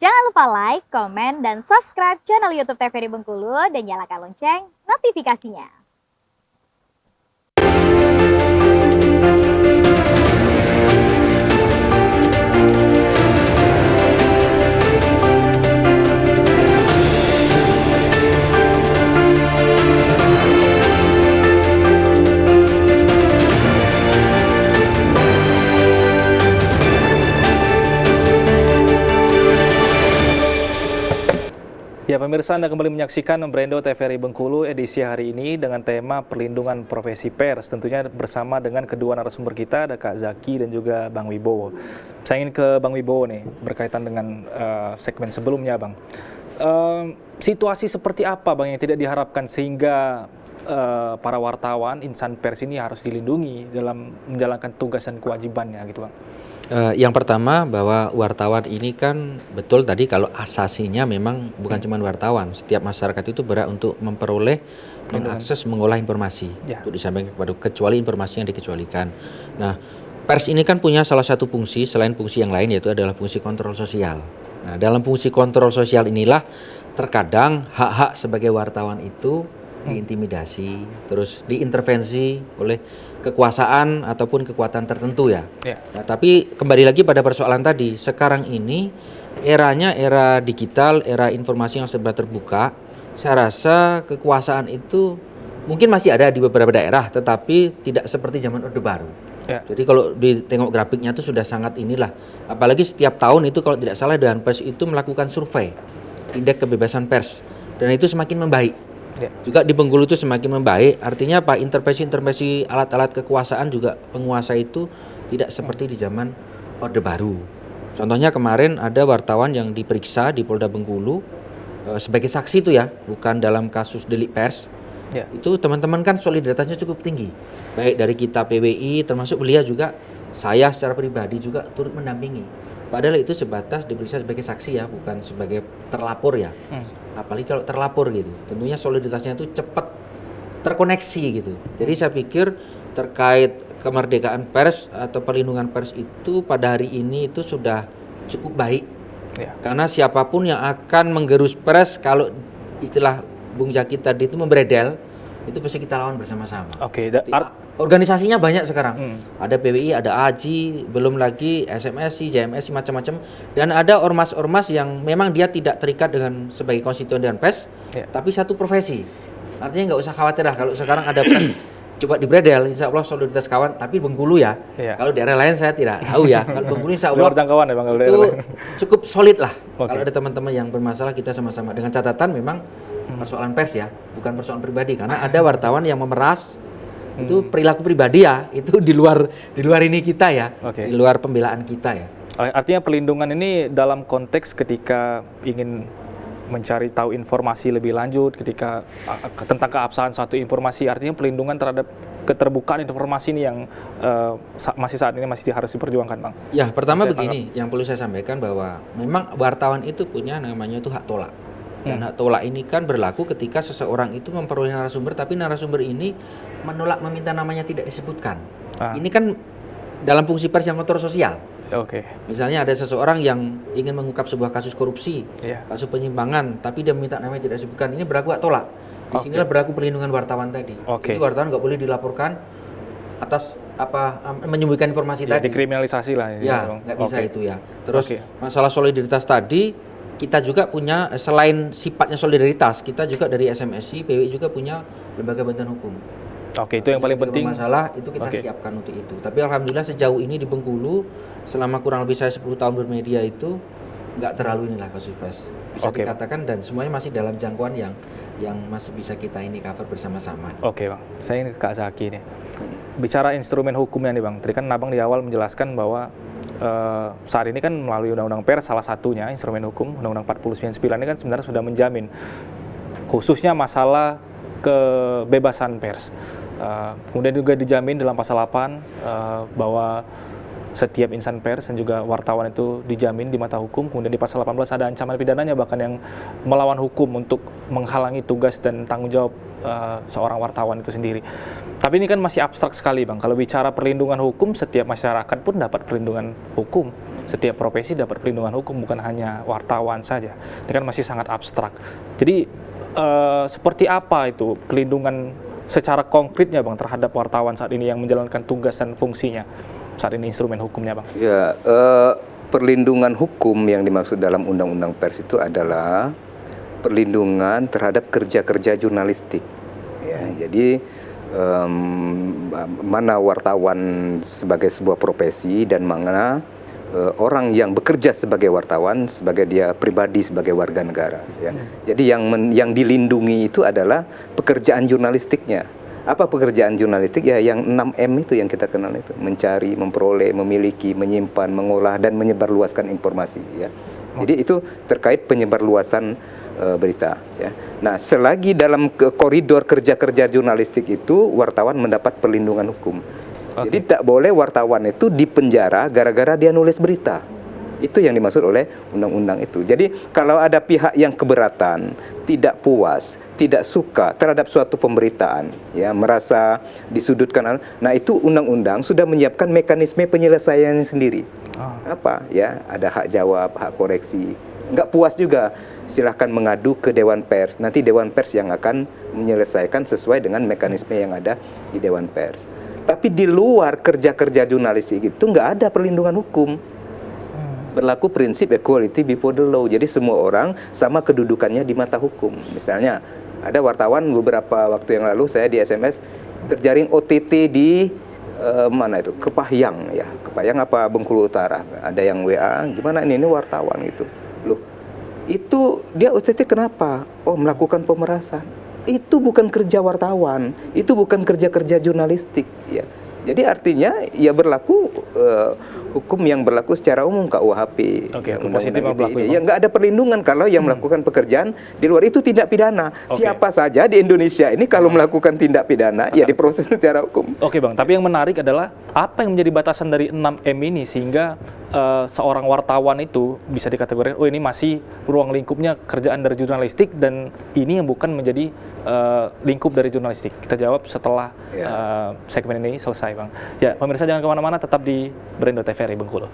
Jangan lupa like, komen, dan subscribe channel YouTube TVRI Bengkulu dan nyalakan lonceng notifikasinya. Ya, pemirsa, Anda kembali menyaksikan Brendo TVRI Bengkulu edisi hari ini dengan tema perlindungan profesi pers. Tentunya bersama dengan kedua narasumber kita, ada Kak Zaki dan juga Bang Wibowo. Saya ingin ke Bang Wibowo nih, berkaitan dengan segmen sebelumnya, Bang. Situasi seperti apa, Bang, yang tidak diharapkan sehingga para wartawan, insan pers ini harus dilindungi dalam menjalankan tugas dan kewajibannya, gitu, Bang? Yang pertama bahwa wartawan ini kan betul tadi kalau asasinya memang bukan cuma wartawan, setiap masyarakat itu berhak untuk memperoleh, mengakses, mengolah informasi untuk disampaikan kepada kecuali informasi yang dikecualikan. Nah, pers ini kan punya salah satu fungsi selain fungsi yang lain yaitu adalah fungsi kontrol sosial. Nah, dalam fungsi kontrol sosial inilah terkadang hak-hak sebagai wartawan itu diintimidasi, terus diintervensi oleh kekuasaan ataupun kekuatan tertentu ya. Nah, tapi kembali lagi pada persoalan tadi, sekarang ini eranya era digital, era informasi yang serba terbuka. Saya rasa kekuasaan itu mungkin masih ada di beberapa daerah, tetapi tidak seperti zaman Orde Baru. Jadi kalau ditengok grafiknya itu sudah sangat inilah. Apalagi setiap tahun itu kalau tidak salah Dewan Pers itu melakukan survei indeks kebebasan pers dan itu semakin membaik. Juga di Bengkulu itu semakin membaik, artinya apa? Intervensi alat-alat kekuasaan juga penguasa itu tidak seperti di zaman Orde Baru. Contohnya kemarin ada wartawan yang diperiksa di Polda Bengkulu sebagai saksi itu ya, bukan dalam kasus delik pers. Itu teman-teman kan solidaritasnya cukup tinggi, baik dari kita PWI termasuk beliau juga, saya secara pribadi juga turut mendampingi. Padahal itu sebatas diperiksa sebagai saksi ya, bukan sebagai terlapor ya. Apalagi kalau terlapor gitu, tentunya solidaritasnya itu cepat terkoneksi gitu. Jadi saya pikir terkait kemerdekaan pers atau perlindungan pers itu pada hari ini itu sudah cukup baik. Karena siapapun yang akan menggerus pers, kalau istilah Bung Zaki tadi itu membredel, itu pasti kita lawan bersama-sama. Organisasinya banyak sekarang. Ada PWI, ada AJI, belum lagi SMSI, JMSI, macam-macam. Dan ada ormas-ormas yang memang dia tidak terikat dengan sebagai konstituen Dewan Pers, tapi satu profesi. Artinya nggak usah khawatir lah kalau sekarang ada pers coba dibredel, insya Allah solidaritas kawan. Tapi Bengkulu ya, kalau daerah lain saya tidak tahu ya. Kalau Bengkulu insya Allah ya, Bang, itu cukup solid lah. Kalau ada teman-teman yang bermasalah kita sama-sama. Dengan catatan memang persoalan pers ya, bukan persoalan pribadi. Karena ada wartawan yang memeras, itu perilaku pribadi ya, itu di luar ini kita ya, di luar pembelaan kita ya. Artinya perlindungan ini dalam konteks ketika ingin mencari tahu informasi lebih lanjut, ketika tentang keabsahan satu informasi, artinya perlindungan terhadap keterbukaan informasi ini yang masih saat ini masih harus diperjuangkan, Bang. Ya, pertama begini, yang perlu saya sampaikan bahwa memang wartawan itu punya namanya itu hak tolak. Dan hak tolak ini kan berlaku ketika seseorang itu memperoleh narasumber, tapi narasumber ini menolak meminta namanya tidak disebutkan. Ini kan dalam fungsi pers yang kontrol sosial. Misalnya ada seseorang yang ingin mengungkap sebuah kasus korupsi, kasus penyimpangan, tapi dia meminta namanya tidak disebutkan. Ini berlaku hak tolak. Disinilah berlaku perlindungan wartawan tadi. Jadi wartawan nggak boleh dilaporkan atas menyembunyikan informasi tadi. Dikriminalisasi lah. Ya, nggak bisa itu ya. Terus masalah solidaritas tadi, kita juga punya, selain sifatnya solidaritas, kita juga dari SMSI, PWI juga punya lembaga bantuan hukum. Itu yang paling penting. Masalah itu kita siapkan untuk itu. Tapi alhamdulillah sejauh ini di Bengkulu, selama kurang lebih saya 10 tahun bermedia itu, nggak terlalu inilah kasus pers. Bisa dikatakan dan semuanya masih dalam jangkauan yang masih bisa kita ini cover bersama-sama. Bang. Saya ini ke Kak Zaki nih. Bicara instrumen hukumnya nih, Bang. Tadi kan Abang di awal menjelaskan bahwa saat ini kan melalui Undang-Undang Pers salah satunya instrumen hukum Undang-Undang 49 ini kan sebenarnya sudah menjamin khususnya masalah kebebasan pers. Kemudian juga dijamin dalam pasal 8 bahwa setiap insan pers dan juga wartawan itu dijamin di mata hukum. Kemudian di pasal 18 ada ancaman pidananya bahkan yang melawan hukum untuk menghalangi tugas dan tanggung jawab seorang wartawan itu sendiri. Tapi ini kan masih abstrak sekali, Bang. Kalau bicara perlindungan hukum, setiap masyarakat pun dapat perlindungan hukum. Setiap profesi dapat perlindungan hukum, bukan hanya wartawan saja. Ini kan masih sangat abstrak. Jadi seperti apa itu perlindungan secara konkretnya, Bang, terhadap wartawan saat ini yang menjalankan tugas dan fungsinya saat ini, instrumen hukumnya, Bang? Ya, perlindungan hukum yang dimaksud dalam Undang-Undang Pers itu adalah perlindungan terhadap kerja-kerja jurnalistik. Ya, jadi mana wartawan sebagai sebuah profesi dan mana orang yang bekerja sebagai wartawan sebagai dia pribadi sebagai warga negara. Ya. Jadi yang dilindungi itu adalah pekerjaan jurnalistiknya. Apa pekerjaan jurnalistik? Ya yang 6M itu yang kita kenal itu, mencari, memperoleh, memiliki, menyimpan, mengolah dan menyebarluaskan informasi. Ya. Jadi itu terkait penyebarluasan berita. Ya. Nah, selagi dalam koridor kerja-kerja jurnalistik itu wartawan mendapat perlindungan hukum. Jadi tak boleh wartawan itu dipenjara gara-gara dia nulis berita. Itu yang dimaksud oleh undang-undang itu. Jadi kalau ada pihak yang keberatan, tidak puas, tidak suka terhadap suatu pemberitaan, ya merasa disudutkan, nah itu undang-undang sudah menyiapkan mekanisme penyelesaiannya sendiri. Apa? Ya, ada hak jawab, hak koreksi. Enggak puas juga, silahkan mengadu ke Dewan Pers. Nanti Dewan Pers yang akan menyelesaikan sesuai dengan mekanisme yang ada di Dewan Pers. Tapi di luar kerja-kerja jurnalistik itu nggak ada perlindungan hukum. Berlaku prinsip equality before the law. Jadi semua orang sama kedudukannya di mata hukum. Misalnya ada wartawan beberapa waktu yang lalu saya di SMS terjaring OTT di mana itu? Kepahyang ya. Kepahyang apa Bengkulu Utara. Ada yang WA, gimana ini wartawan gitu. Loh, itu dia OTT kenapa? Oh, melakukan pemerasan. Itu bukan kerja wartawan, itu bukan kerja-kerja jurnalistik ya. Jadi artinya ya berlaku hukum yang berlaku secara umum KUHP. Oke, positif berlaku. Ya nggak ada perlindungan kalau yang melakukan pekerjaan di luar itu tindak pidana. Siapa saja di Indonesia ini kalau melakukan tindak pidana ya diproses secara hukum. Oke, Bang, tapi yang menarik adalah apa yang menjadi batasan dari 6M ini sehingga seorang wartawan itu bisa dikategorikan, oh ini masih ruang lingkupnya kerjaan dari jurnalistik dan ini yang bukan menjadi lingkup dari jurnalistik. Kita jawab setelah segmen ini selesai, Bang. Ya, pemirsa jangan kemana-mana, tetap di Brendo TVRI Bengkulu.